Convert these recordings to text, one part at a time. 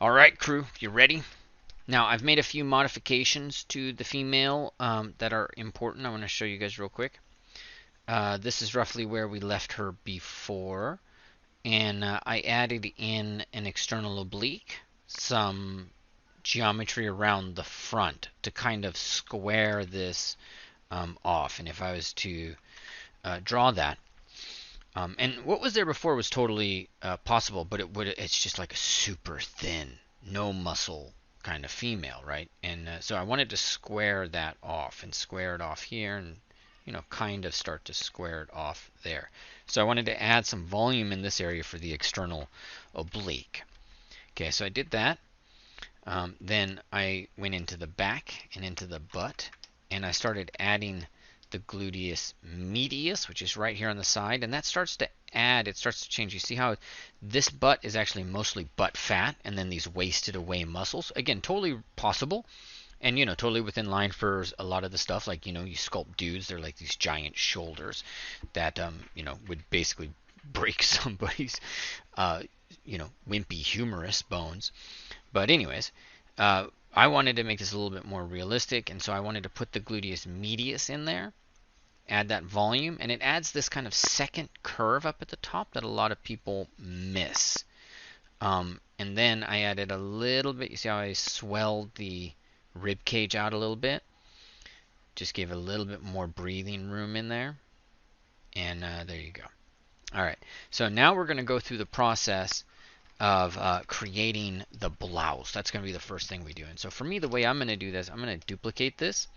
Alright, crew, you ready? Now, I've made a few modifications to the female that are important. I want to show you guys real quick. This is roughly where we left her before. And I added in an external oblique, some geometry around the front to kind of square this off. And if I was to draw that, and what was there before was totally possible, but it's just like a super thin, no muscle kind of female, right? And so I wanted to square that off and square it off here and, kind of start to square it off there. So I wanted to add some volume in this area for the external oblique. Okay, so I did that. Then I went into the back and into the butt, and I started adding the gluteus medius, which is right here on the side, and that starts to add, it starts to change. You see how this butt is actually mostly butt fat, and then these wasted away muscles. Again, totally possible, and totally within line for a lot of the stuff. Like, you sculpt dudes, they're like these giant shoulders that would basically break somebody's wimpy humerus bones. But anyways, I wanted to make this a little bit more realistic, and so I wanted to put the gluteus medius in there, add that volume, and it adds this kind of second curve up at the top that a lot of people miss. And then I added a little bit, you see how I swelled the rib cage out a little bit? Just gave a little bit more breathing room in there. And there you go. Alright, so now we're going to go through the process of creating the blouse. That's going to be the first thing we do. And so for me, the way I'm going to do this, I'm going to duplicate this.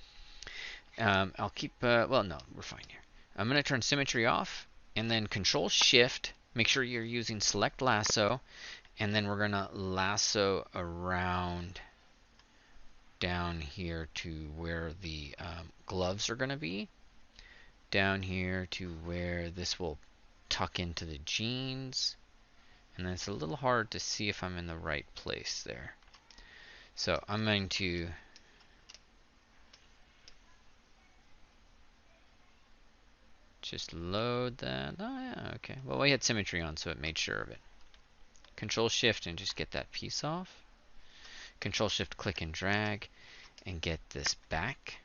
I'll keep, well, no, we're fine here. I'm going to turn symmetry off, and then Control Shift. Make sure you're using Select Lasso, and then we're going to lasso around down here to where the gloves are going to be. Down here to where this will tuck into the jeans. And then it's a little hard to see if I'm in the right place there. So I'm going to just load that. Oh yeah, okay. Well, we had symmetry on, so it made sure of it. Control Shift and just get that piece off. Control Shift, click and drag, and get this back.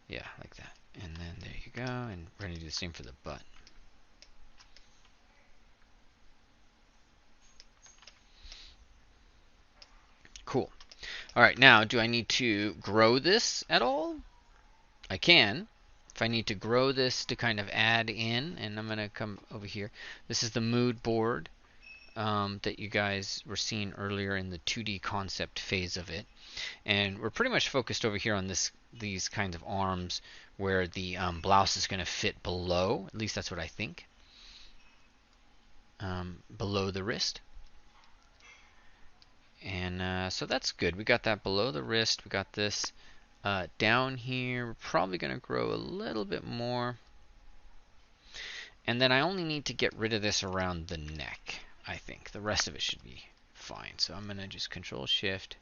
Yeah, like that. And then there you go. And we're going to do the same for the butt. Cool. All right, now do I need to grow this at all? I can. If I need to grow this to kind of add in, and I'm going to come over here. This is the mood board that you guys were seeing earlier in the 2D concept phase of it. And we're pretty much focused over here on these kinds of arms where the blouse is going to fit below. At least that's what I think. Below the wrist. And so that's good. We got that below the wrist. We got this down here. We're probably going to grow a little bit more. And then I only need to get rid of this around the neck, I think. The rest of it should be fine. So I'm going to just Control Shift.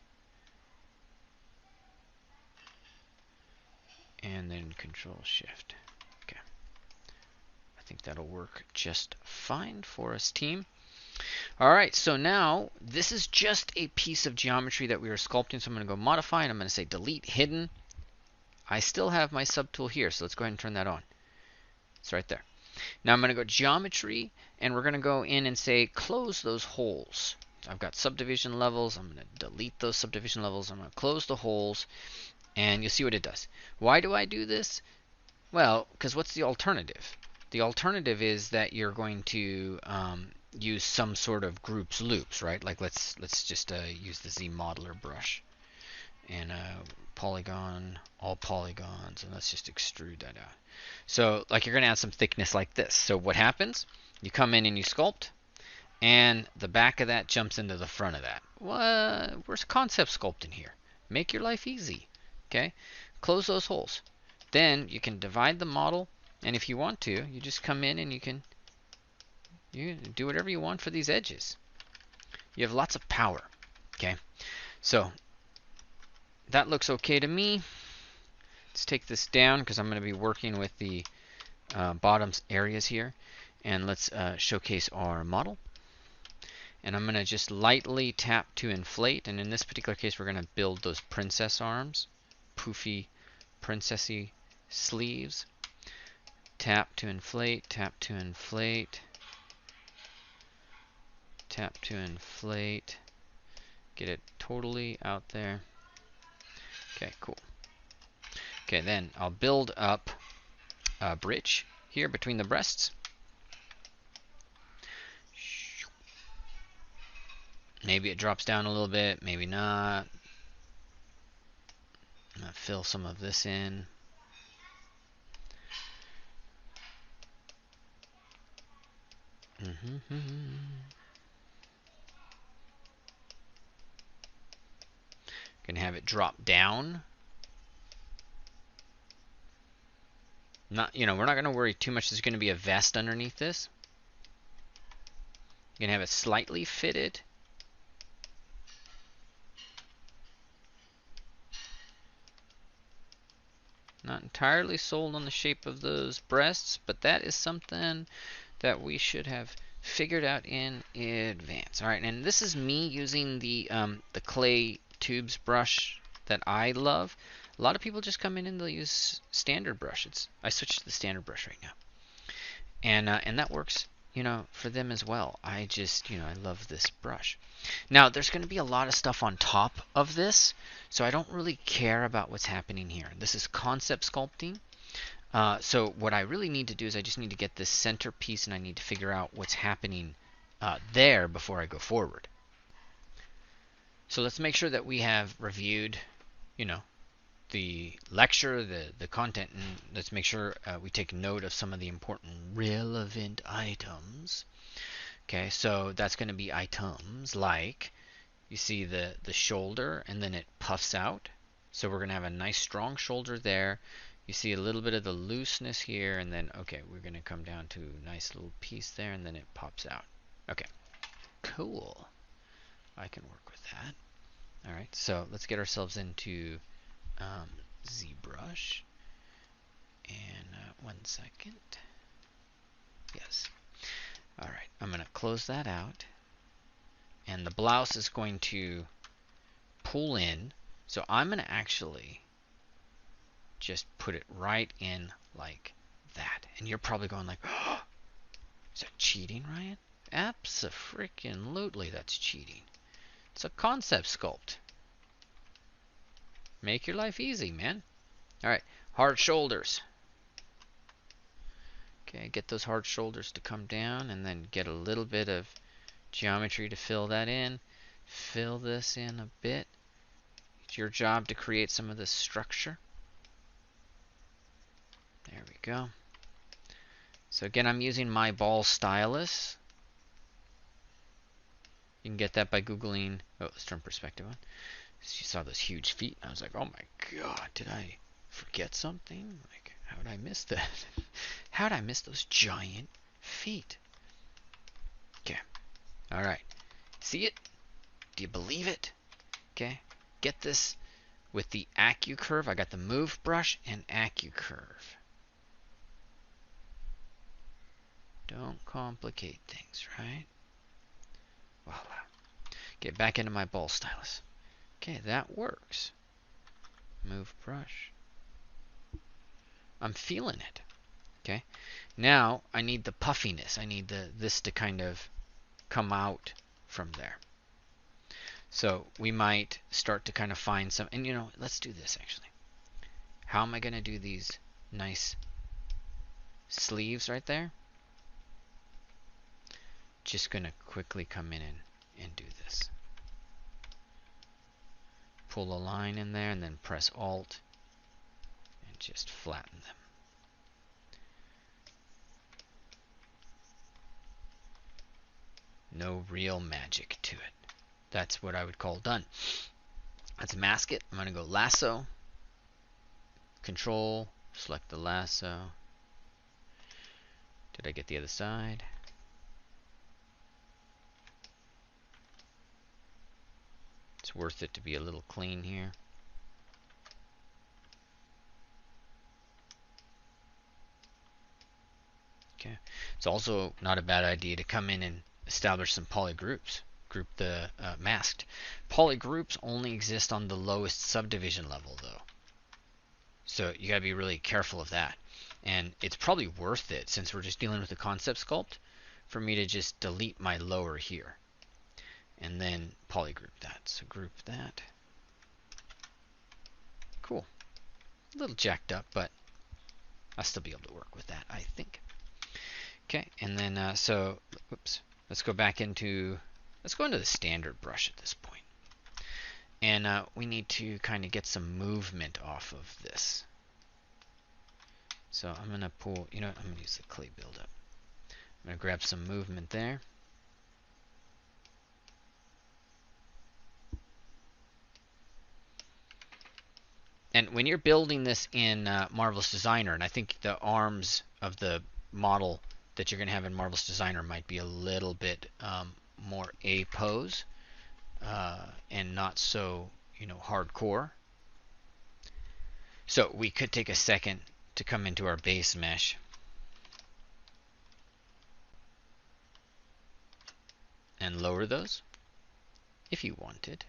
And then Control Shift. Okay. I think that'll work just fine for us, team. Alright, so now this is just a piece of geometry that we are sculpting, so I'm going to go modify and I'm going to say delete hidden. I still have my subtool here, so let's go ahead and turn that on. It's right there. Now I'm going to go geometry, and we're going to go in and say close those holes. So I've got subdivision levels. I'm going to delete those subdivision levels. I'm going to close the holes, and you'll see what it does. Why do I do this? Well, because what's the alternative? The alternative is that you're going to use some sort of groups loops, right? Like let's just use the Z modeler brush and polygon, all polygons, and let's just extrude that out. So like you're going to add some thickness like this. So what happens? You come in and you sculpt, and the back of that jumps into the front of that. Where's concept sculpting here? Make your life easy. Okay, close those holes. Then you can divide the model, and if you want to, you just come in and you can do whatever you want for these edges. You have lots of power. Okay, so that looks okay to me. Let's take this down because I'm going to be working with the bottoms areas here, and let's showcase our model. And I'm going to just lightly tap to inflate. And in this particular case, we're going to build those princess arms, poofy, princessy sleeves. Tap to inflate, tap to inflate, tap to inflate. Get it totally out there. Okay, cool. Okay, then I'll build up a bridge here between the breasts. Maybe it drops down a little bit, maybe not. I'm going to fill some of this in. Gonna have it drop down. Not, we're not gonna worry too much. There's gonna be a vest underneath this. You're gonna have it slightly fitted. Not entirely sold on the shape of those breasts, but that is something that we should have figured out in advance. All right, and this is me using the clay tubes brush that I love. A lot of people just come in and they'll use standard brush. I switched to the standard brush right now, and that works, for them as well. I just, I love this brush. Now, there's going to be a lot of stuff on top of this, so I don't really care about what's happening here. This is concept sculpting. So what I really need to do is I just need to get this center piece, and I need to figure out what's happening there before I go forward. So let's make sure that we have reviewed, the lecture, the content, and let's make sure we take note of some of the important relevant items. Okay, so that's going to be items like, you see the shoulder, and then it puffs out. So we're going to have a nice strong shoulder there. You see a little bit of the looseness here, and then, okay, we're going to come down to a nice little piece there, and then it pops out. Okay, cool. I can work with that. All right, so let's get ourselves into ZBrush. And 1 second. Yes. All right, I'm going to close that out. And the blouse is going to pull in. So I'm going to actually just put it right in like that. And you're probably going like, oh, is that cheating, Ryan? Abso-freaking-lutely, that's cheating. It's a concept sculpt. Make your life easy, man. All right, hard shoulders. Okay, get those hard shoulders to come down, and then get a little bit of geometry to fill that in. Fill this in a bit. It's your job to create some of this structure. There we go. So again, I'm using my ball stylus. You can get that by Googling, oh, let's turn perspective on. You saw those huge feet, and I was like, oh my god, did I forget something? Like, how did I miss that? How did I miss those giant feet? Okay, all right. See it? Do you believe it? Okay, get this with the AccuCurve. I got the Move brush and AccuCurve. Don't complicate things, right? Voila. Get back into my ball stylus. Okay, that works. Move brush. I'm feeling it. Okay. Now I need the puffiness. I need this to kind of come out from there. So we might start to kind of find some, and let's do this actually. How am I going to do these nice sleeves right there? Just going to quickly come in and do this. Pull a line in there and then press Alt and just flatten them. No real magic to it. That's what I would call done. Let's mask it. I'm going to go lasso, Control, select the lasso. Did I get the other side? It's worth it to be a little clean here. Okay. It's also not a bad idea to come in and establish some poly groups. group the masked. Polygroups only exist on the lowest subdivision level though. So you gotta be really careful of that. And it's probably worth it, since we're just dealing with a concept sculpt, for me to just delete my lower here. And then polygroup that. So group that. Cool. A little jacked up, but I'll still be able to work with that, I think. Okay, and then whoops. Let's go into the standard brush at this point. And we need to kind of get some movement off of this. So I'm going to pull, I'm going to use the clay buildup. I'm going to grab some movement there. And when you're building this in Marvelous Designer, and I think the arms of the model that you're going to have in Marvelous Designer might be a little bit more A pose and not so, hardcore. So we could take a second to come into our base mesh. And lower those if you wanted.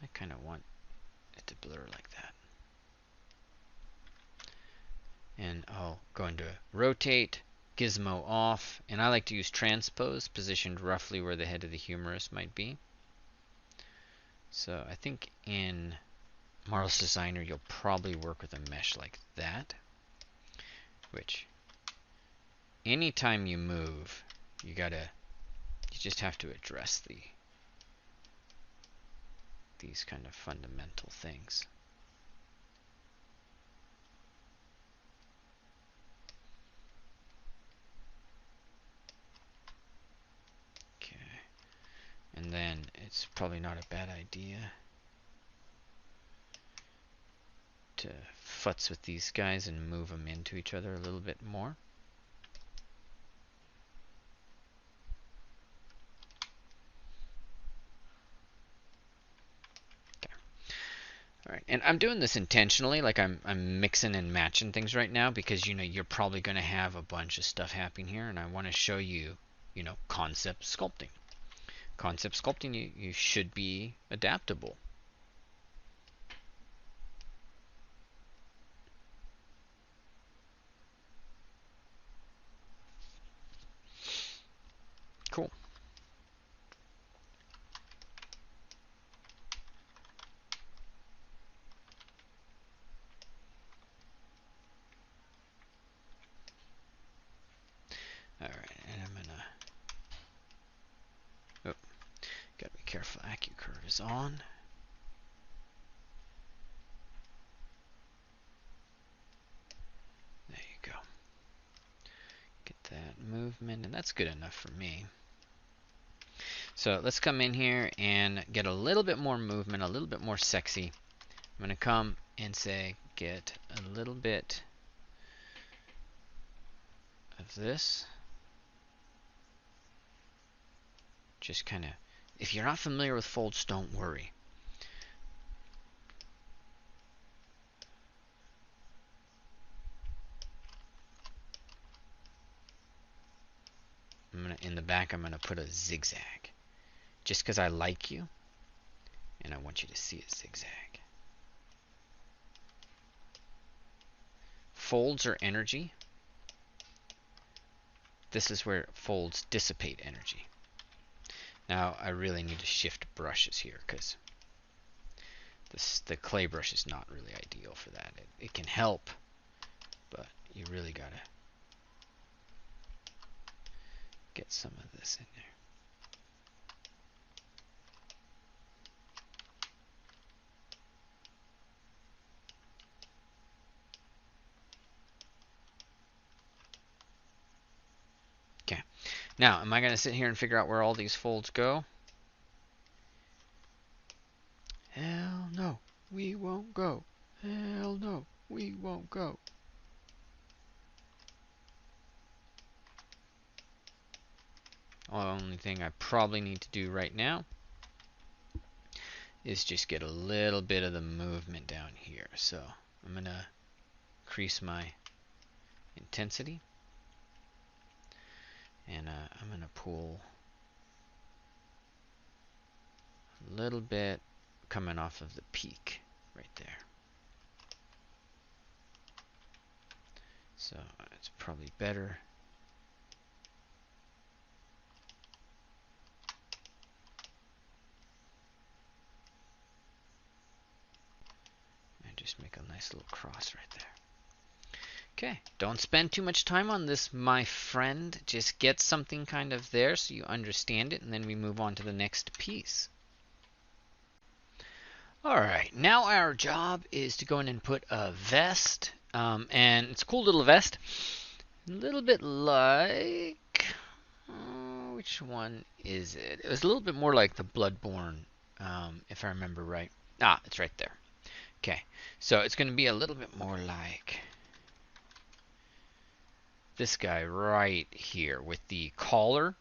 I kind of want it to blur like that. And I'll go into rotate, gizmo off, and I like to use transpose, positioned roughly where the head of the humerus might be. So I think in Marvelous Designer you'll probably work with a mesh like that, which anytime you move, you just have to address these kind of fundamental things. Okay, and then it's probably not a bad idea to futz with these guys and move them into each other a little bit more. Alright, and I'm doing this intentionally, like I'm mixing and matching things right now because you're probably going to have a bunch of stuff happening here, and I want to show you, concept sculpting. Concept sculpting, you should be adaptable. Cool. Alright, and I'm gonna... Oh, gotta be careful. AccuCurve is on. There you go. Get that movement, and that's good enough for me. So let's come in here and get a little bit more movement, a little bit more sexy. I'm gonna come and say, get a little bit of this. Just kind of, if you're not familiar with folds, don't worry. In the back, I'm gonna put a zigzag, just because I like you, and I want you to see a zigzag. Folds are energy. This is where folds dissipate energy. Now I really need to shift brushes here because the clay brush is not really ideal for that. It can help, but you really gotta get some of this in there. Okay. Now, am I going to sit here and figure out where all these folds go? Hell no, we won't go. Hell no, we won't go. The only thing I probably need to do right now is just get a little bit of the movement down here. So I'm going to increase my intensity. And I'm going to pull little bit coming off of the peak right there. So it's probably better. And just make a nice little cross right there. Okay, don't spend too much time on this, my friend. Just get something kind of there so you understand it, and then we move on to the next piece. Alright, now our job is to go in and put a vest, and it's a cool little vest. A little bit like, which one is it? It was a little bit more like the Bloodborne, if I remember right. Ah, it's right there. Okay, so it's going to be a little bit more like this guy right here with the collar,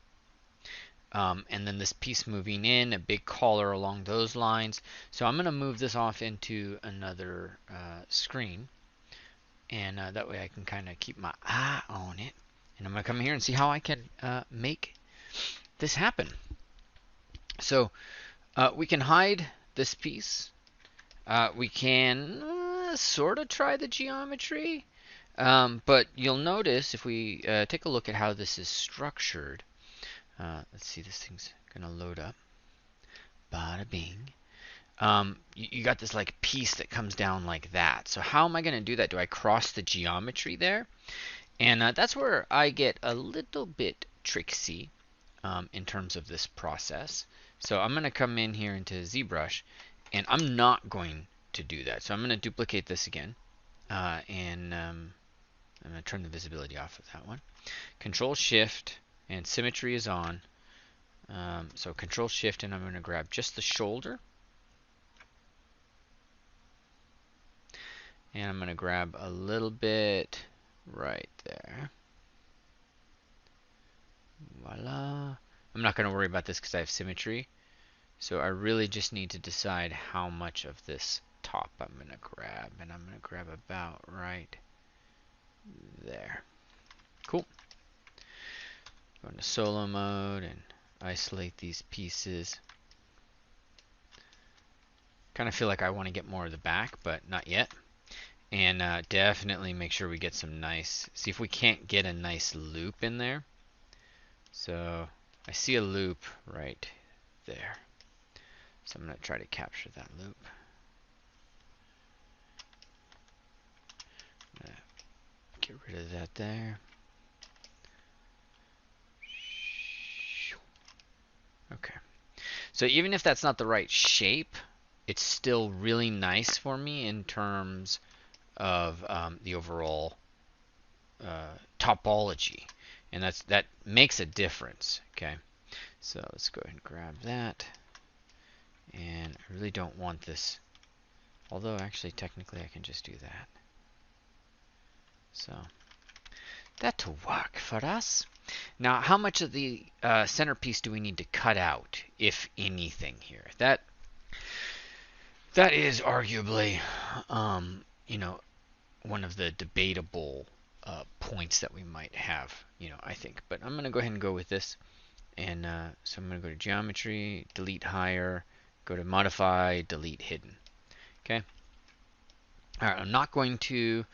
and then this piece moving in, a big collar along those lines. So I'm going to move this off into another screen, and that way I can kind of keep my eye on it. And I'm going to come here and see how I can make this happen. So we can hide this piece. We can sort of try the geometry. But you'll notice if we take a look at how this is structured. Let's see, this thing's gonna load up. Bada bing. You got this like piece that comes down like that. So how am I gonna do that? Do I cross the geometry there? And that's where I get a little bit tricksy in terms of this process. So I'm gonna come in here into ZBrush, and I'm not going to do that. So I'm gonna duplicate this again, and I'm going to turn the visibility off of that one. Control Shift, and symmetry is on. So Control Shift, and I'm going to grab just the shoulder. And I'm going to grab a little bit right there. Voila. I'm not going to worry about this because I have symmetry. So I really just need to decide how much of this top I'm going to grab. And I'm going to grab about right there. Cool. Go into solo mode and isolate these pieces. Kind of feel like I want to get more of the back, but not yet. And definitely make sure we get some nice, see if we can't get a nice loop in there. So I see a loop right there. So I'm going to try to capture that loop. Get rid of that there. Okay. So even if that's not the right shape, it's still really nice for me in terms of the overall topology. And that makes a difference. Okay. So let's go ahead and grab that. And I really don't want this. Although actually technically I can just do that. So that to work for us. Now, how much of the centerpiece do we need to cut out, if anything, here? That is arguably, you know, one of the debatable points that we might have, you know, I think. But I'm going to go ahead and go with this. And so I'm going to go to Geometry, Delete Higher, go to Modify, Delete Hidden. Okay. All right, I'm not going to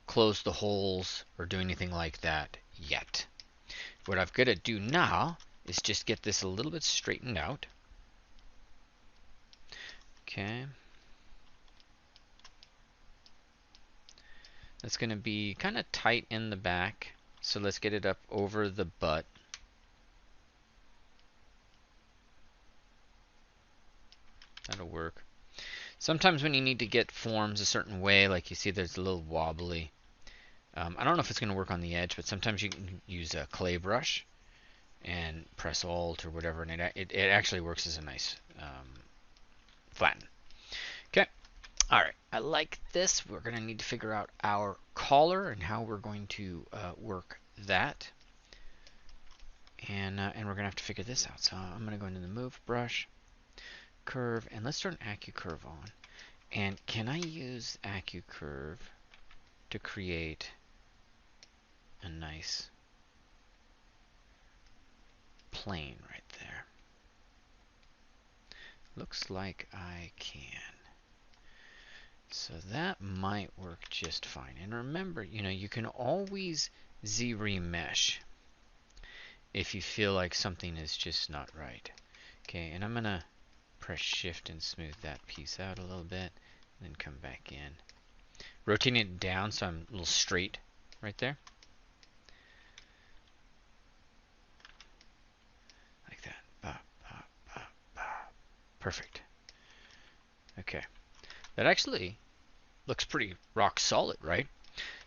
close the holes or do anything like that yet. What I've got to do now is just get this a little bit straightened out. Okay. That's going to be kind of tight in the back. So let's get it up over the butt. That'll work. Sometimes when you need to get forms a certain way, like you see there's a little wobbly. I don't know if it's going to work on the edge, but sometimes you can use a clay brush and press Alt or whatever, and it actually works as a nice flatten. Okay. All right. I like this. We're going to need to figure out our collar and how we're going to work that. And we're going to have to figure this out. So I'm going to go into the Move Brush, Curve, and let's turn AccuCurve on. And can I use AccuCurve to create a nice plane right there? Looks like I can. So that might work just fine. And remember, you can always Z-remesh if you feel like something is just not right. Okay, and I'm going to press shift and smooth that piece out a little bit, and then come back in. Rotating it down so I'm a little straight right there. Like that. Ba, ba, ba, ba. Perfect. Okay. That actually looks pretty rock solid, right?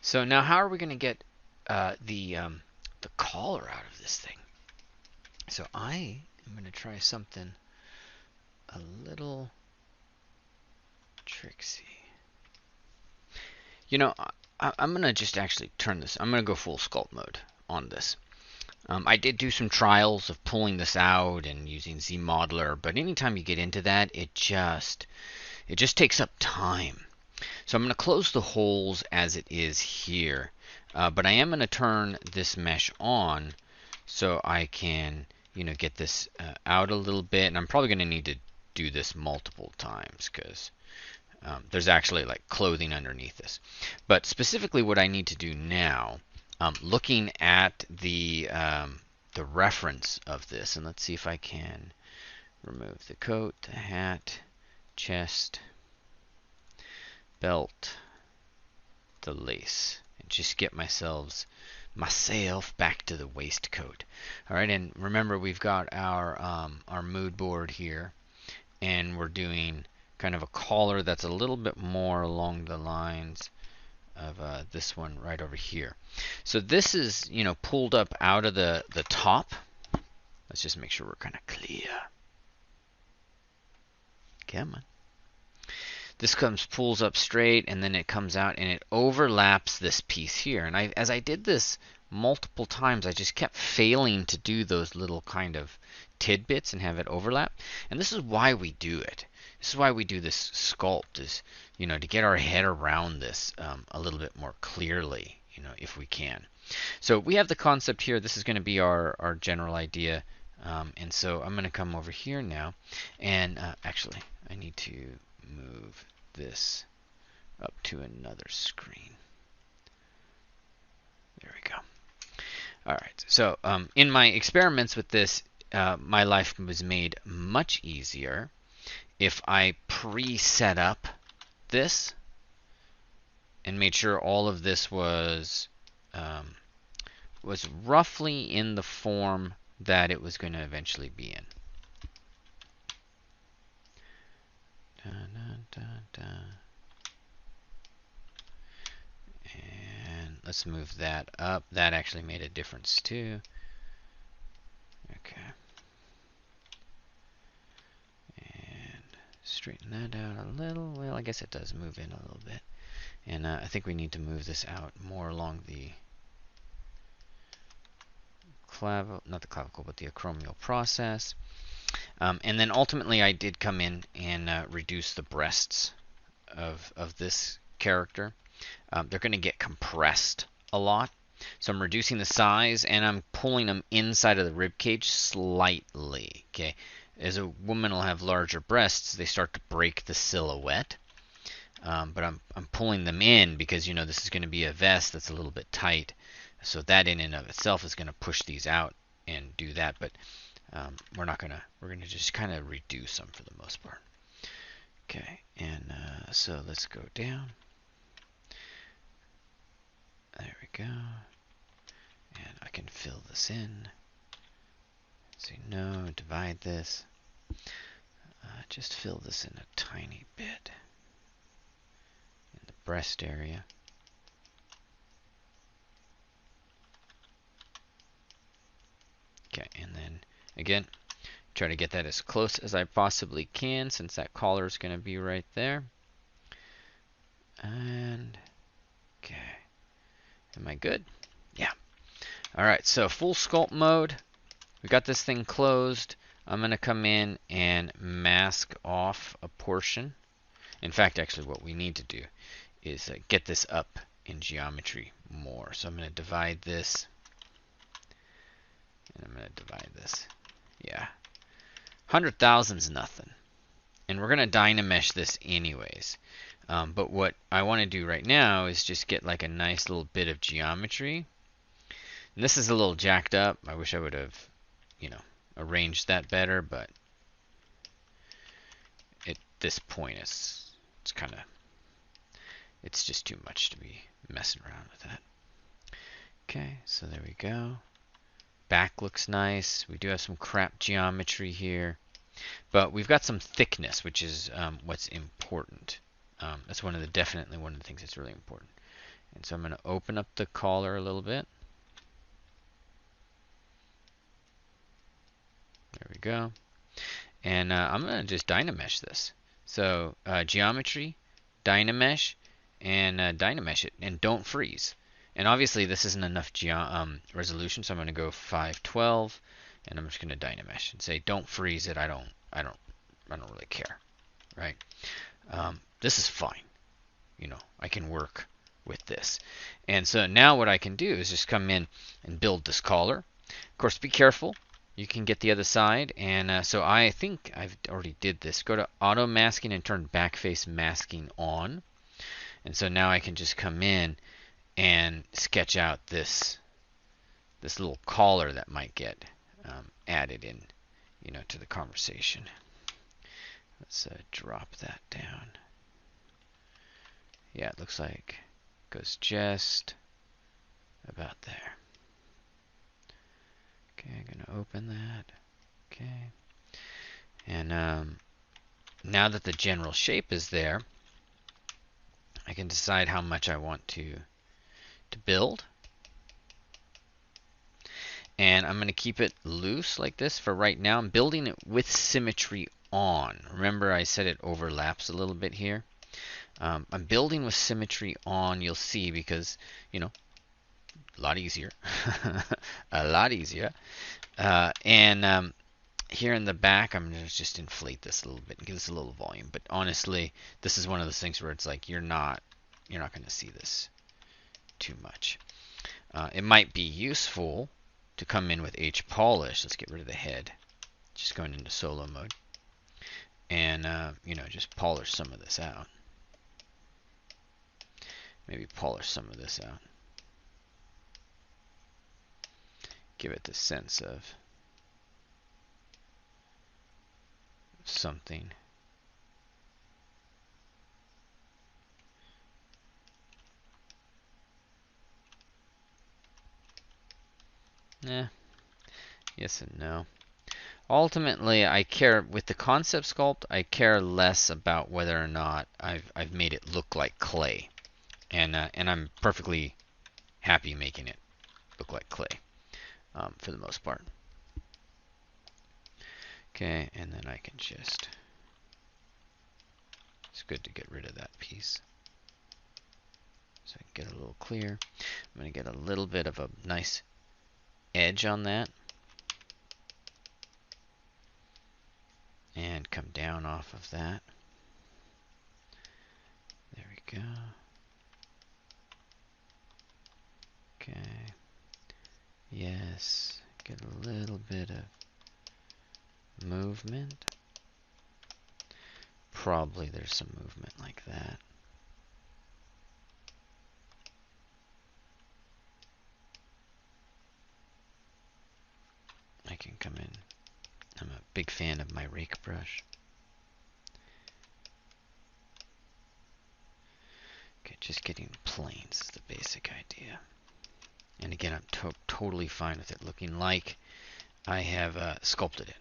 So now how are we going to get the collar out of this thing? So I am going to try something a little tricksy. I'm going to just actually turn this. I'm going to go full sculpt mode on this. I did do some trials of pulling this out and using Z-Modeler, but anytime you get into that, it just takes up time. So I'm going to close the holes as it is here, but I am going to turn this mesh on so I can, get this out a little bit, and I'm probably going to need to do this multiple times because there's actually like clothing underneath this. But specifically what I need to do now, looking at the reference of this, and let's see if I can remove the coat, the hat, chest, belt, the lace, and just get myself back to the waistcoat. All right, and remember we've got our mood board here, and we're doing kind of a collar that's a little bit more along the lines of this one right over here. So this is, pulled up out of the top. Let's just make sure we're kind of clear. Come on. This pulls up straight, and then it comes out, and it overlaps this piece here. And as I did this multiple times, I just kept failing to do those little kind of tidbits and have it overlap. And this is why we do it. This is why we do this sculpt, is to get our head around this a little bit more clearly, if we can. So we have the concept here. This is going to be our general idea. And so I'm going to come over here now, and actually I need to move this up to another screen. There we go. All right. So in my experiments with this, my life was made much easier if I pre-set up this and made sure all of this was roughly in the form that it was going to eventually be in. And let's move that up. That actually made a difference too. Okay. And straighten that out a little. Well, I guess it does move in a little bit. And I think we need to move this out more along the not the clavicle, but the acromial process. And then ultimately I did come in and reduce the breasts of this character. They're going to get compressed a lot. So I'm reducing the size, and I'm pulling them inside of the rib cage slightly. Okay, as a woman will have larger breasts, they start to break the silhouette. But I'm pulling them in because this is going to be a vest that's a little bit tight. So that in and of itself is going to push these out and do that. But we're going to just kind of reduce them for the most part. Okay, and so let's go down. There we go. And I can fill this in. Say no, divide this. Just fill this in a tiny bit in the breast area. Okay, and then again, try to get that as close as I possibly can, since that collar is going to be right there. And okay, am I good? Yeah. All right, so full sculpt mode. We got this thing closed. I'm going to come in and mask off a portion. In fact, actually what we need to do is get this up in geometry more. So I'm going to divide this, and I'm going to divide this. Yeah. 100,000's nothing. we're going to Dynamesh this anyways. But what I want to do right now is just get like a nice little bit of geometry. And this is a little jacked up. I wish I would have, you know, arranged that better, but at this point it's kind of, it's just too much to be messing around with that. Okay, so there we go. Back looks nice. We do have some crap geometry here, but we've got some thickness, which is what's important. That's definitely one of the things that's really important. And so I'm going to open up the collar a little bit. There we go. And I'm going to just Dynamesh this. So geometry, Dynamesh, and Dynamesh it, and don't freeze. And obviously this isn't enough resolution, so I'm going to go 512, and I'm just going to Dynamesh and say don't freeze it. I don't really care, right? This is fine. You know, I can work with this. And so now what I can do is just come in and build this collar. Of course, be careful. You can get the other side. And so I think I've already did this. Go to auto masking and turn backface masking on. And so now I can just come in and sketch out this little collar that might get added in, you know, to the conversation. Let's drop that down. Yeah, it looks like it goes just about there. Okay, I'm going to open that. Okay. And now that the general shape is there, I can decide how much I want to build. And I'm going to keep it loose like this for right now. I'm building it with symmetry on. Remember I said it overlaps a little bit here. I'm building with symmetry on, you'll see, because, you know, a lot easier. A lot easier. And here in the back, I'm going to just inflate this a little bit and give this a little volume. But honestly, this is one of those things where it's like you're not going to see this too much. It might be useful to come in with H polish. Let's get rid of the head. Just going into solo mode. And, you know, just polish some of this out. Maybe polish some of this out. Give it the sense of something. Yes and no. Ultimately, I care with the concept sculpt. I care less about whether or not I've made it look like clay, and I'm perfectly happy making it look like clay for the most part. Okay, and then I can just. It's good to get rid of that piece, so I can get a little clear. I'm going to get a little bit of a nice edge on that. And come down off of that. There we go. Okay. Yes. Get a little bit of movement. Probably there's some movement like that. I can come in. I'm a big fan of my rake brush. Okay, just getting planes is the basic idea. And again, I'm totally fine with it looking like I have sculpted it.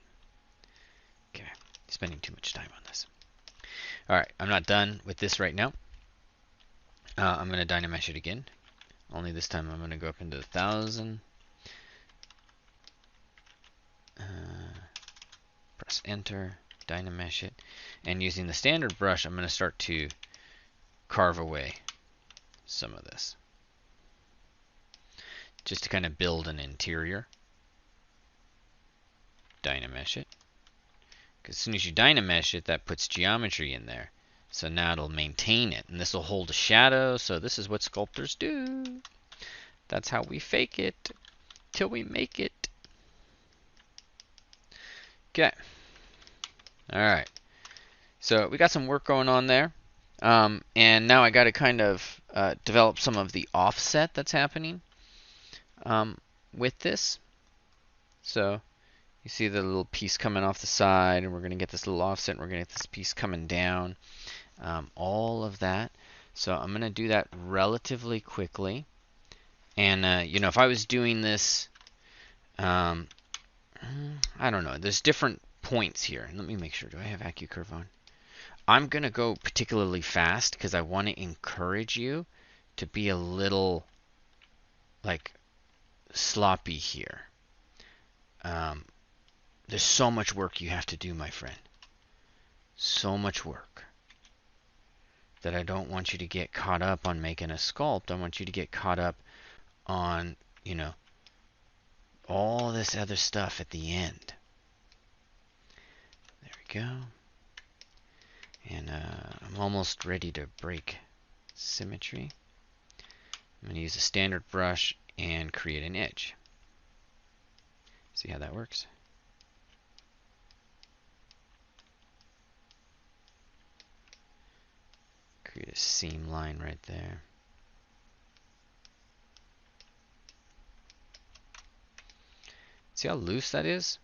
Okay, spending too much time on this. Alright, I'm not done with this right now. I'm going to Dynamesh it again. Only this time I'm going to go up into 1,000. Press enter, Dynamesh it, and using the standard brush, I'm going to start to carve away some of this, just to kind of build an interior. Dynamesh it, because as soon as you Dynamesh it, that puts geometry in there, so now it'll maintain it, and this will hold a shadow. So this is what sculptors do. That's how we fake it till we make it. Okay. Alright. So we got some work going on there. And now I got to kind of develop some of the offset that's happening with this. So you see the little piece coming off the side, and we're going to get this little offset, and we're going to get this piece coming down. All of that. So I'm going to do that relatively quickly. And, you know, if I was doing this, I don't know. There's different points here. Let me make sure. Do I have AccuCurve on? I'm going to go particularly fast because I want to encourage you to be a little, like, sloppy here. There's so much work you have to do, my friend. So much work that I don't want you to get caught up on making a sculpt. I want you to get caught up on, you know, all this other stuff at the end. There we go. And I'm almost ready to break symmetry. I'm going to use a standard brush and create an edge. See how that works? Create a seam line right there. See how loose that is?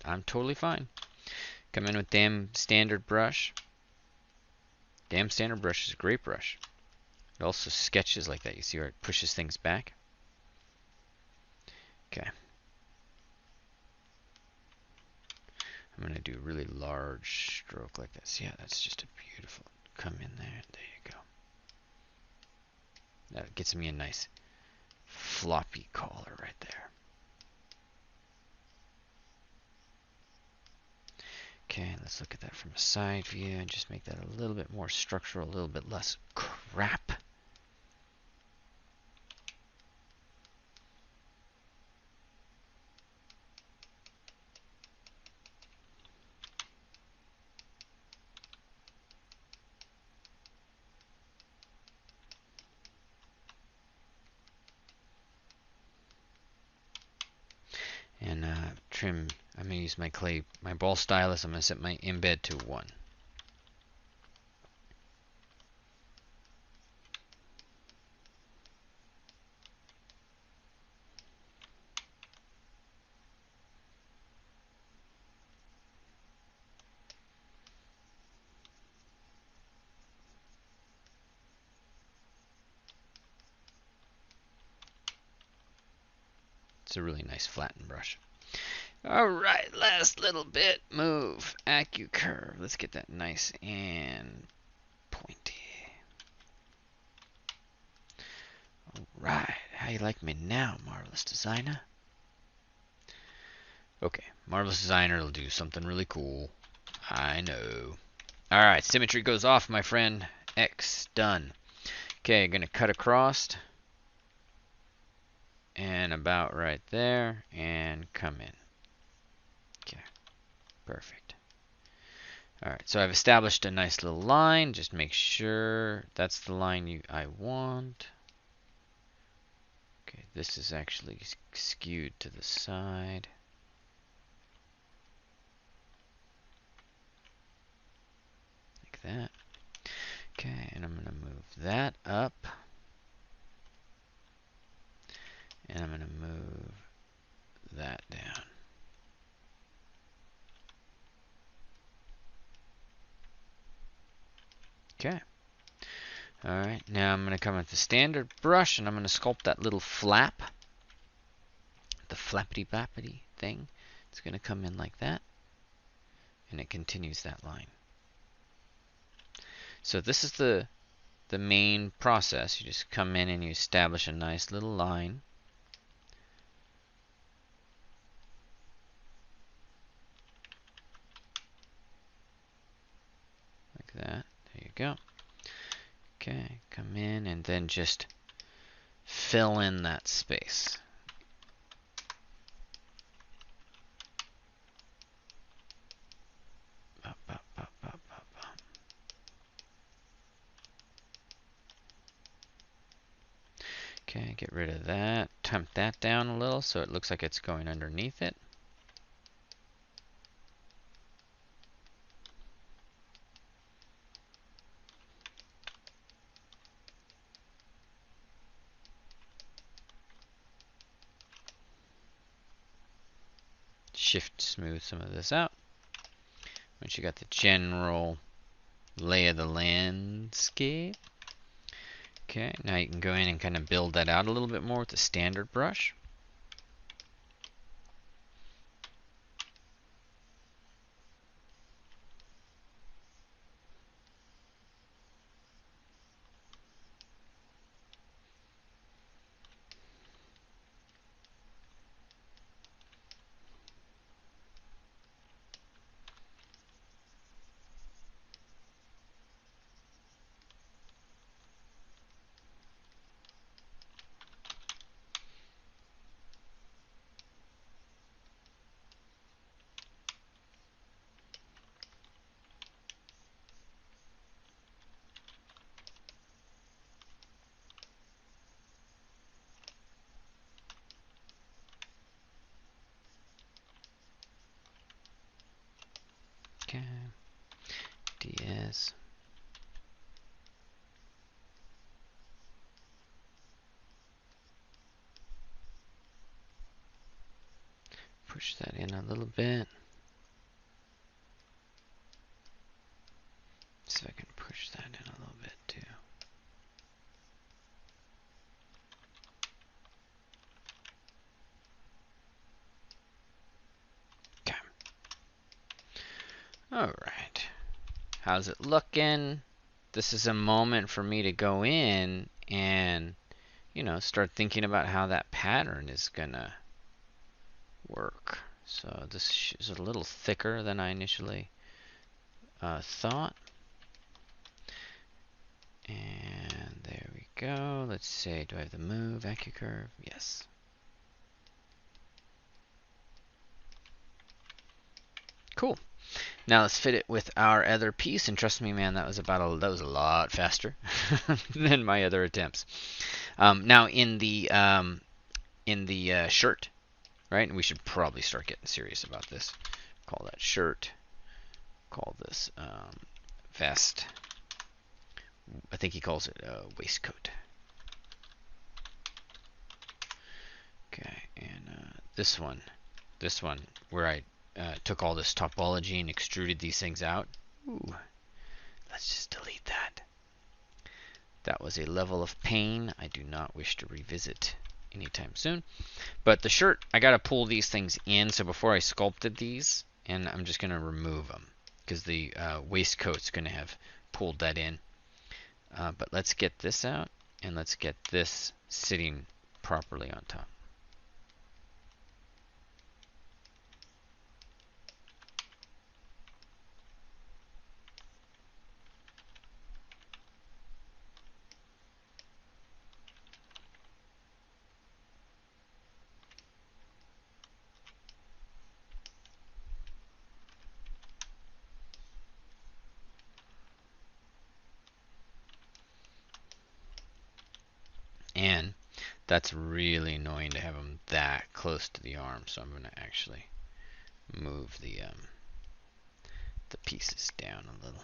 I'm totally fine. Come in with damn standard brush. Damn standard brush is a great brush. It also sketches like that. You see where it pushes things back? Okay. I'm going to do a really large stroke like this. Yeah, that's just a beautiful. Come in there. There you go. That gets me a nice floppy collar right there. Okay, let's look at that from a side view and just make that a little bit more structural, a little bit less crap. And trim, I'm going to use my ball stylus. I'm going to set my embed to 1. It's a really nice flattened brush. Alright, last little bit. Move. AccuCurve. Let's get that nice and pointy. Alright, how you like me now, Marvelous Designer? Okay, Marvelous Designer will do something really cool. I know. Alright, symmetry goes off, my friend. X, done. Okay, gonna cut across. And about right there, and come in. Okay, perfect. Alright, so I've established a nice little line. Just make sure that's the line I want. Okay, this is actually skewed to the side. Like that. Okay, and I'm going to move that up. And I'm going to move that down. Okay. Alright, now I'm going to come with the standard brush and I'm going to sculpt that little flap. The flappity-bappity thing. It's going to come in like that. And it continues that line. So this is the main process. You just come in and you establish a nice little line. Like that. There you go. Okay, come in and then just fill in that space. Up, up, up, up, up, up. Okay, get rid of that. Temp that down a little so it looks like it's going underneath it. shift smooth some of this out. Once you got the general lay of the landscape. Okay, now you can go in and kind of build that out a little bit more with the standard brush. Okay, DS. Push that in a little bit. See if I can push that in a little bit too. Okay. All right. How's it looking? This is a moment for me to go in and, you know, start thinking about how that pattern is gonna work. So this is a little thicker than I initially thought. And there we go. Let's say, do I have the move, AccuCurve? Yes. Cool. Now let's fit it with our other piece, and trust me, man, that was a lot faster than my other attempts. Now in the shirt, right? And we should probably start getting serious about this. Call that shirt. Call this vest. I think he calls it waistcoat. Okay, and this one where I took all this topology and extruded these things out. Ooh, let's just delete that. That was a level of pain I do not wish to revisit anytime soon. But the shirt, I got to pull these things in. So before I sculpted these, and I'm just going to remove them because the waistcoat's going to have pulled that in. But let's get this out, and let's get this sitting properly on top. And that's really annoying to have them that close to the arm, so I'm going to actually move the pieces down a little.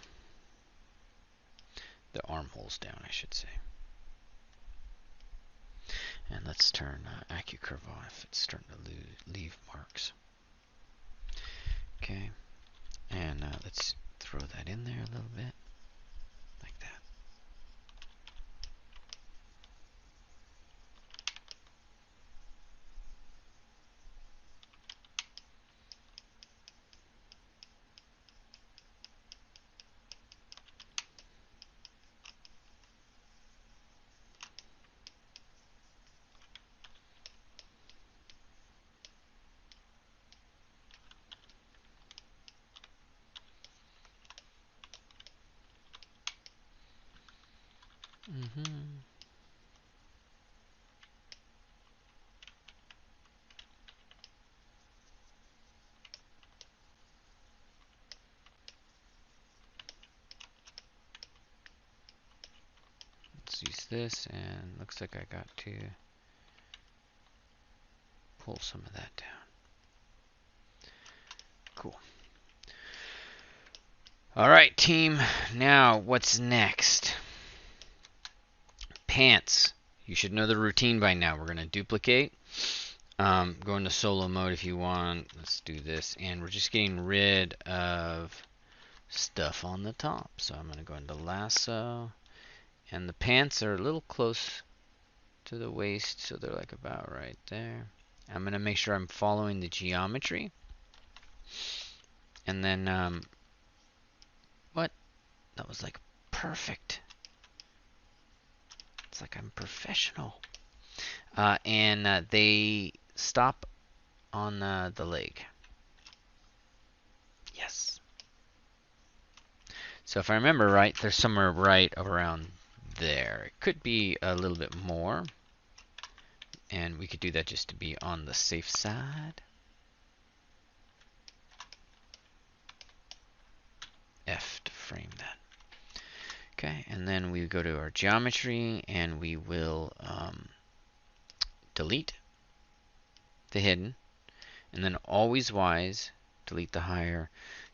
The armholes down, I should say. And let's turn AccuCurve off. It's starting to leave marks. Okay, and let's throw that in there a little bit, like that. Let's use this, and looks like I got to pull some of that down. Cool. All right, team. Now, what's next? Pants. You should know the routine by now. We're going to duplicate. Go into solo mode if you want. Let's do this. And we're just getting rid of stuff on the top. So I'm going to go into lasso. And the pants are a little close to the waist, so they're like about right there. I'm going to make sure I'm following the geometry. And then, what? That was like perfect. It's like I'm professional. And they stop on the leg. Yes. So if I remember right, they're somewhere right around there. It could be a little bit more. And we could do that just to be on the safe side. F to frame that. Okay, and then we go to our geometry and we will delete the hidden. And then always wise, delete the higher,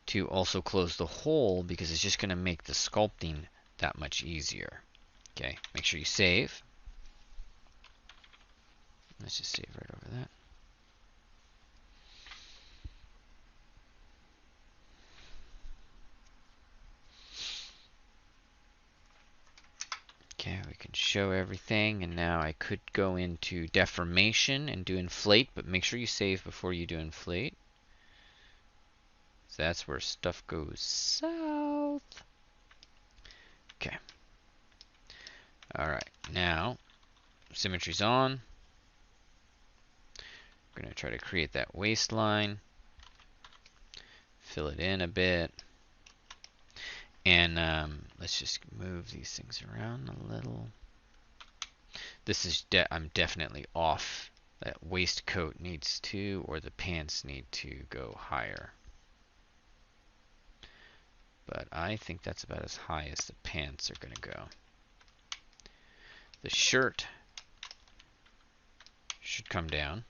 to also close the hole because it's just going to make the sculpting that much easier. Okay, make sure you save. Let's just save right over that. Okay, we can show everything, and now I could go into deformation and do inflate, but make sure you save before you do inflate. So that's where stuff goes south. Okay. Alright, now symmetry's on. We're going to try to create that waistline. Fill it in a bit. And let's just move these things around a little. This is I'm definitely off. That waistcoat needs to, or the pants need to go higher. But I think that's about as high as the pants are going to go. The shirt should come down.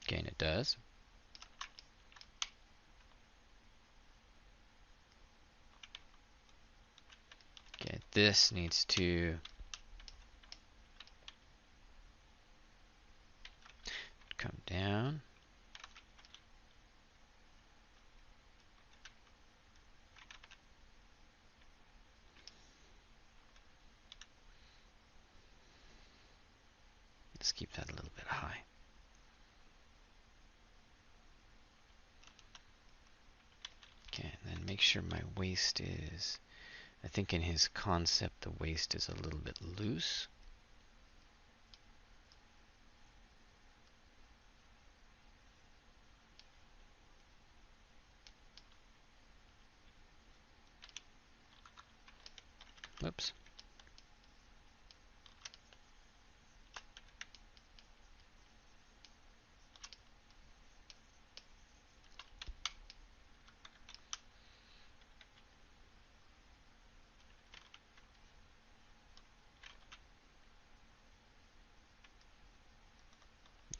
Okay, and it does. Okay, this needs to come down. Let's keep that a little bit high. Okay, and then make sure my waist is, I think in his concept the waist is a little bit loose. Whoops.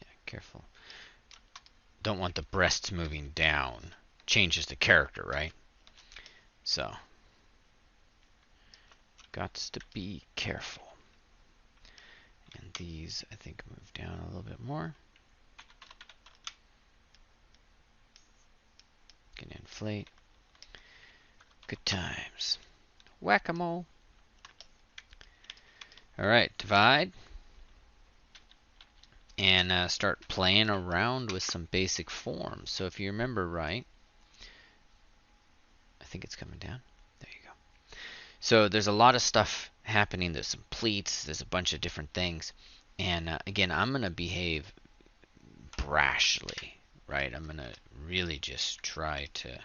Yeah, careful. Don't want the breasts moving down. Changes the character, right? So, got to be careful. And these, I think, move down a little bit more. Can inflate. Good times. Whack-a-mole. Alright, divide. And start playing around with some basic forms. So if you remember right, I think it's coming down. There you go. So there's a lot of stuff happening. There's some pleats. There's a bunch of different things. And again, I'm going to behave brashly, right? I'm going to really just try to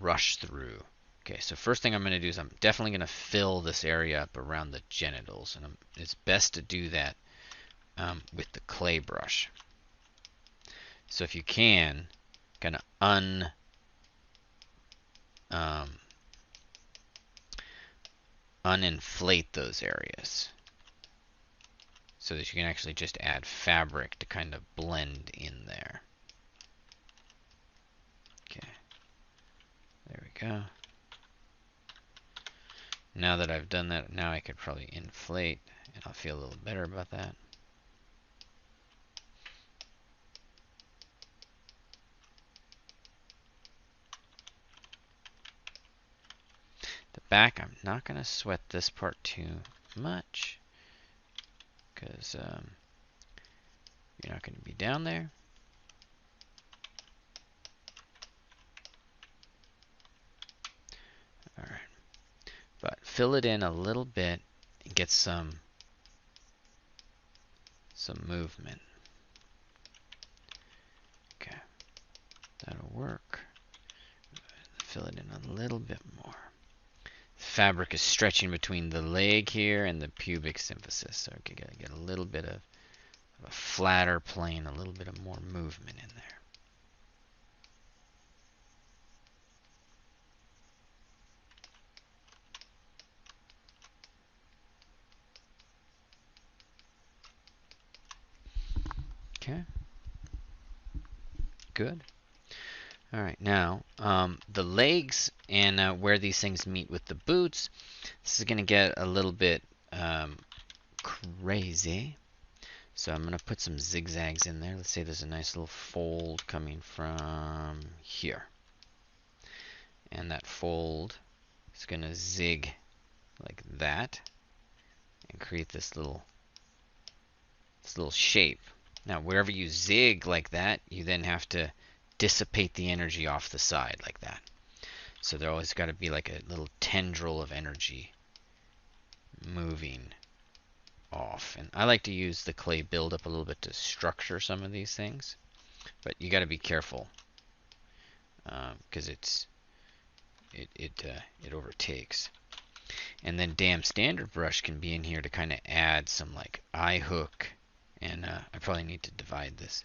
rush through. Okay, so first thing I'm going to do is I'm definitely going to fill this area up around the genitals. And it's best to do that with the clay brush. So if you can, kind of uninflate those areas so that you can actually just add fabric to kind of blend in there. Okay, there we go. Now that I've done that, now I could probably inflate, and I'll feel a little better about that. back. I'm not going to sweat this part too much because you're not going to be down there. All right. But fill it in a little bit and get some movement. Okay, that'll work. Fill it in a little bit more. The fabric is stretching between the leg here and the pubic symphysis, so you gotta get a little bit of a flatter plane, a little bit of more movement in there. Okay, good. All right, now the legs and where these things meet with the boots, this is going to get a little bit crazy. So I'm going to put some zigzags in there. Let's say there's a nice little fold coming from here. And that fold is going to zig like that and create this little shape. Now, wherever you zig like that, you then have to dissipate the energy off the side like that. So there always got to be like a little tendril of energy moving off. And I like to use the clay buildup a little bit to structure some of these things. But you got to be careful because it overtakes. And then damn standard brush can be in here to kind of add some like eye hook. And I probably need to divide this.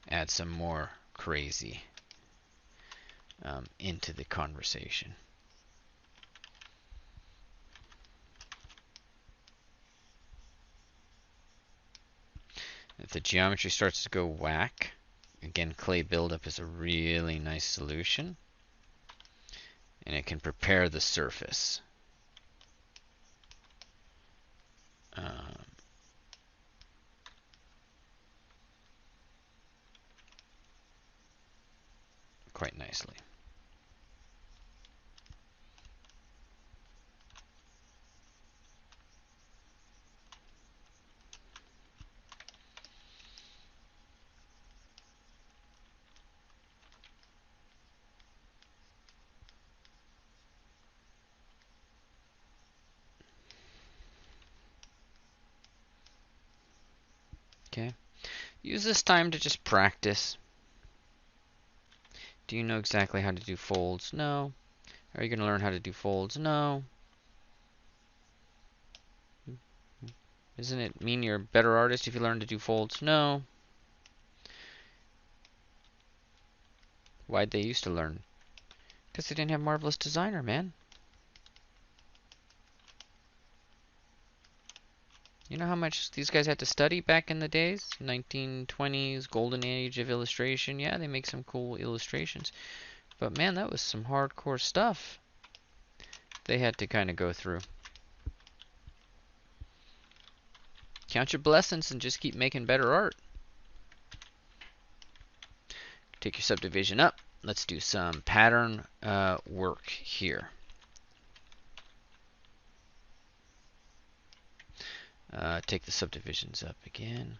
Add some more crazy into the conversation. If the geometry starts to go whack, again, clay buildup is a really nice solution. And it can prepare the surface. Quite nicely. Okay. Use this time to just practice. Do you know exactly how to do folds? No. Are you going to learn how to do folds? No. Doesn't it mean you're a better artist if you learn to do folds? No. Why'd they used to learn? Because they didn't have Marvelous Designer, man. You know how much these guys had to study back in the days? 1920s, golden age of illustration. Yeah, they make some cool illustrations. But man, that was some hardcore stuff they had to kind of go through. Count your blessings and just keep making better art. Take your subdivision up. Let's do some pattern work here. Take the subdivisions up again.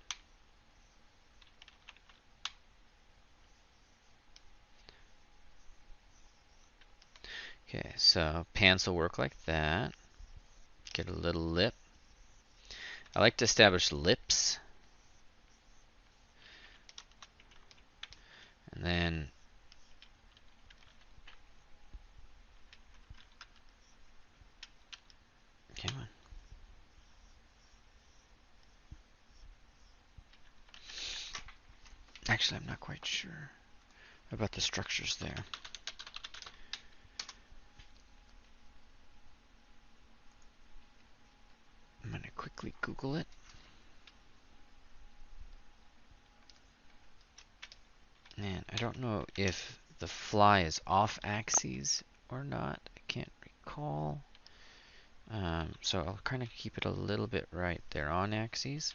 Okay, so pants will work like that. Get a little lip. I like to establish lips. And then come on. Actually, I'm not quite sure about the structures there. I'm going to quickly Google it. And I don't know if the fly is off axes or not. I can't recall. So I'll kind of keep it a little bit right there on axes.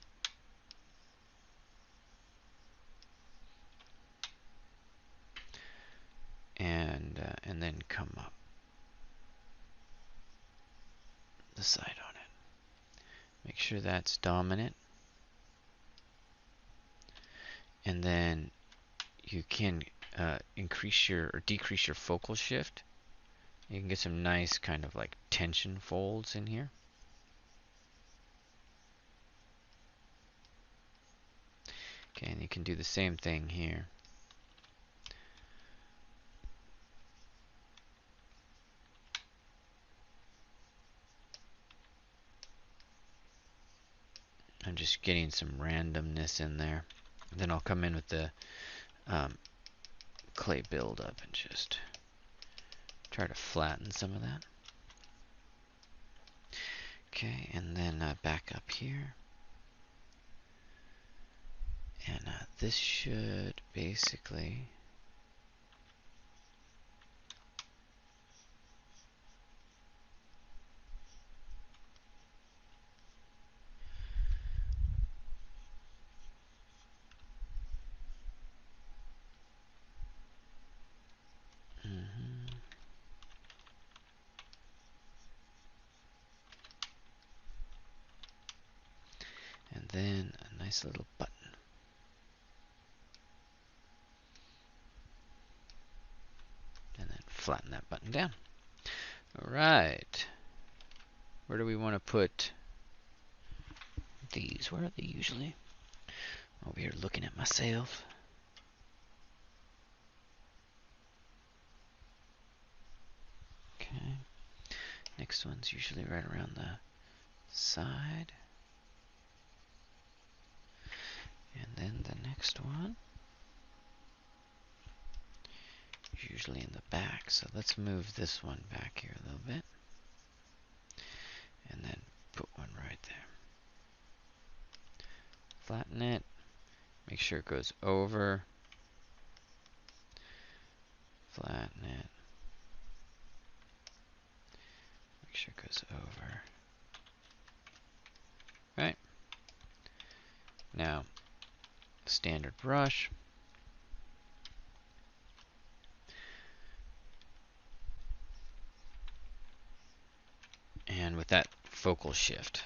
and then come up the side on it. Make sure that's dominant. And then you can increase your or decrease your focal shift. You can get some nice kind of like tension folds in here. Okay, and you can do the same thing here. I'm just getting some randomness in there. And then I'll come in with the clay buildup and just try to flatten some of that. Okay, and then back up here. And this should basically and then a nice little button. And then flatten that button down. All right. Where do we want to put these? Where are they usually? Over here looking at myself. Okay. Next one's usually right around the side. And then the next one is usually in the back. So let's move this one back here a little bit. And then put one right there. Flatten it. Make sure it goes over. Flatten it. Make sure it goes over. Right. Now, standard brush. And with that focal shift.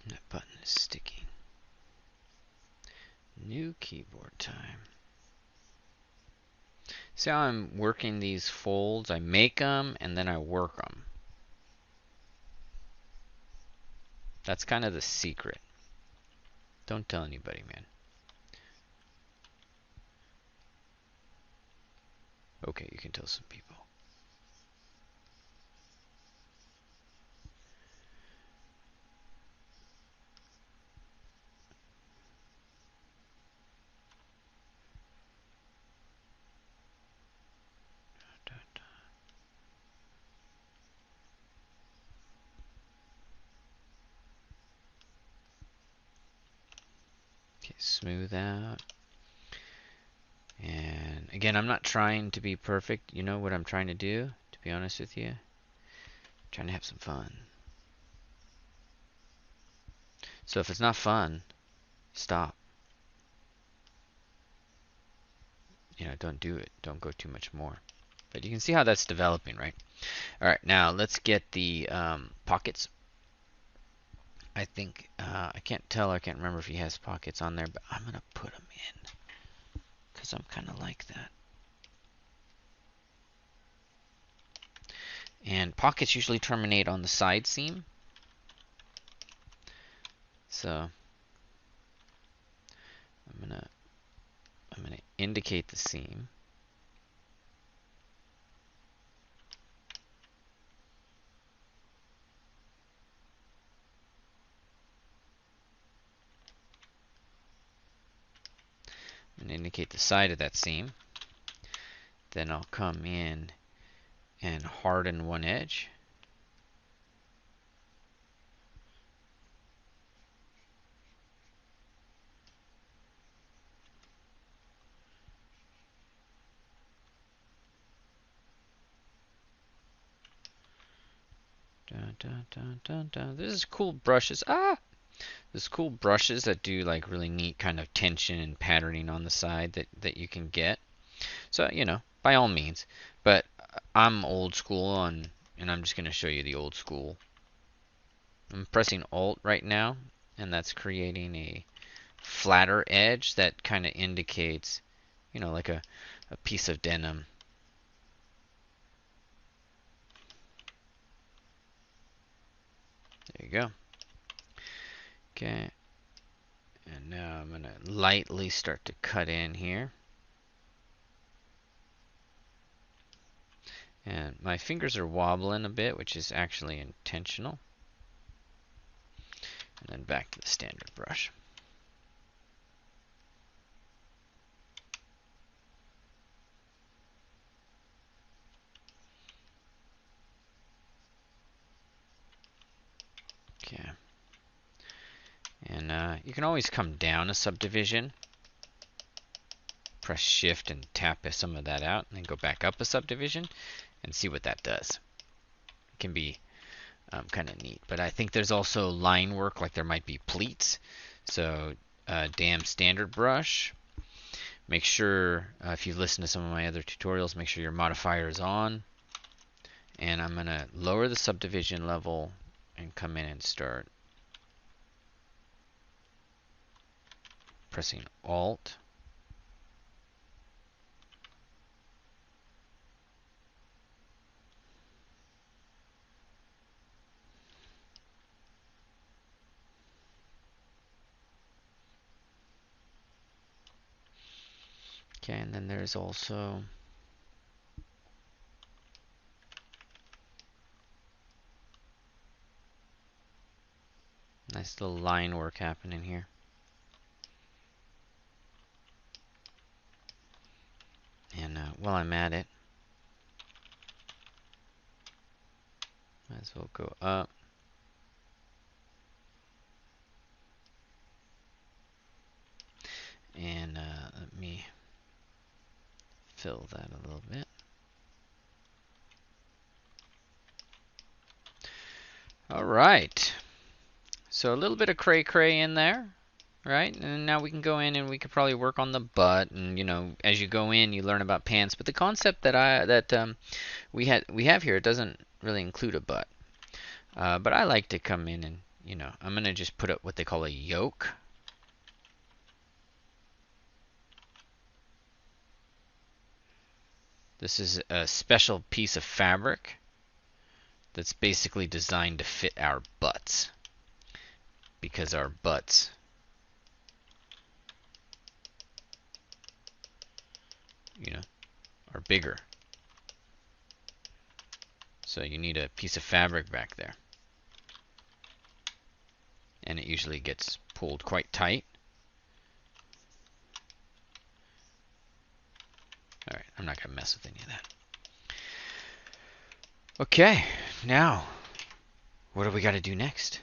That button is sticking. New keyboard time. See how I'm working these folds? I make them and then I work them. That's kind of the secret. Don't tell anybody, man. Okay, you can tell some people. Okay, smooth out. And again, I'm not trying to be perfect. You know what I'm trying to do, to be honest with you? I'm trying to have some fun. So if it's not fun, stop. You know, don't do it. Don't go too much more. But you can see how that's developing, right? All right, now let's get the pockets. I think, I can't tell, I can't remember if he has pockets on there, but I'm going to put them in because I'm kind of like that. And pockets usually terminate on the side seam. So I'm gonna indicate the seam. indicate the side of that seam. Then I'll come in and harden one edge. Dun, dun, dun, dun, dun. This is cool brushes. There's cool brushes that do like really neat kind of tension and patterning on the side that you can get. So, you know, by all means. But I'm old school and I'm just going to show you the old school. I'm pressing Alt right now, and that's creating a flatter edge that kind of indicates, you know, like a piece of denim. There you go. Okay. And now I'm going to lightly start to cut in here. And my fingers are wobbling a bit, which is actually intentional. And then back to the standard brush. Okay. And you can always come down a subdivision. Press Shift and tap some of that out, and then go back up a subdivision and see what that does. It can be kind of neat. But I think there's also line work, like there might be pleats. So damn standard brush. Make sure, if you've listened to some of my other tutorials, make sure your modifier is on. And I'm going to lower the subdivision level and come in and start pressing Alt. Okay, and then there's also nice little line work happening here. And while I'm at it, might as well go up. And let me fill that a little bit. All right. So a little bit of cray-cray in there, right? And now we can go in and we could probably work on the butt. And you know, as you go in, you learn about pants. But the concept that we have here, it doesn't really include a butt. But I like to come in and, you know, I'm gonna just put up what they call a yoke. This is a special piece of fabric that's basically designed to fit our butts, because our butts are bigger. So you need a piece of fabric back there. And it usually gets pulled quite tight. Alright, I'm not going to mess with any of that. Okay, now, what do we got to do next?